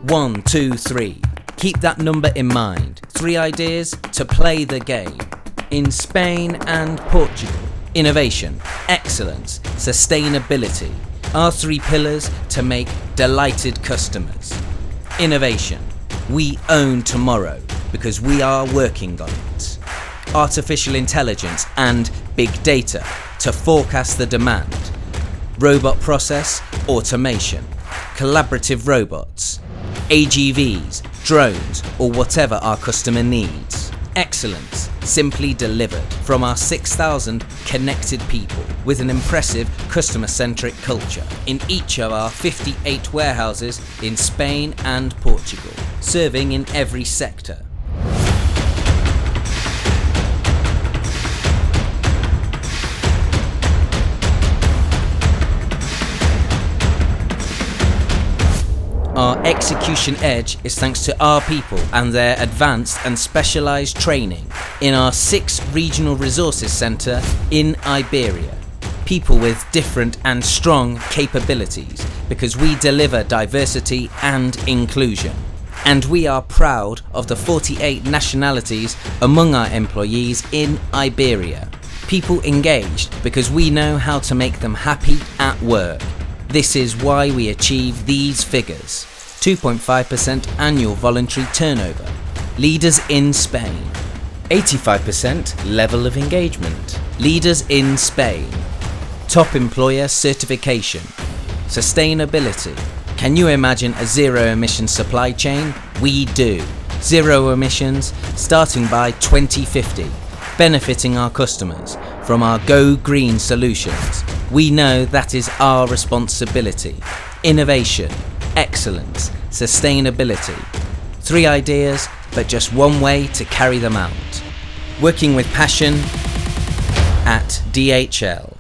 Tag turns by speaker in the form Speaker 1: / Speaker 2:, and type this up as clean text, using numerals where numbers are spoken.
Speaker 1: 1, 2, 3. Keep that number in mind. 3 ideas to play the game. In Spain and Portugal, innovation, excellence, sustainability are 3 pillars to make delighted customers. Innovation. We own tomorrow because we are working on it. Artificial intelligence and big data to forecast the demand. Robot process automation. Collaborative robots. AGVs, drones, or whatever our customer needs. Excellence, simply delivered from our 6,000 connected people with an impressive customer-centric culture in each of our 58 warehouses in Spain and Portugal, serving in every sector. Our execution edge is thanks to our people and their advanced and specialised training in our 6 regional resources centre in Iberia. People with different and strong capabilities because we deliver diversity and inclusion. And we are proud of the 48 nationalities among our employees in Iberia. People engaged because we know how to make them happy at work. This is why we achieve these figures. 2.5% annual voluntary turnover. Leaders in Spain. 85% level of engagement. Leaders in Spain. Top employer certification. Sustainability. Can you imagine a zero-emission supply chain? We do. Zero emissions starting by 2050. Benefiting our customers from our Go Green solutions. We know that is our responsibility. Innovation, excellence, sustainability. 3 ideas, but just one way to carry them out. Working with passion at DHL.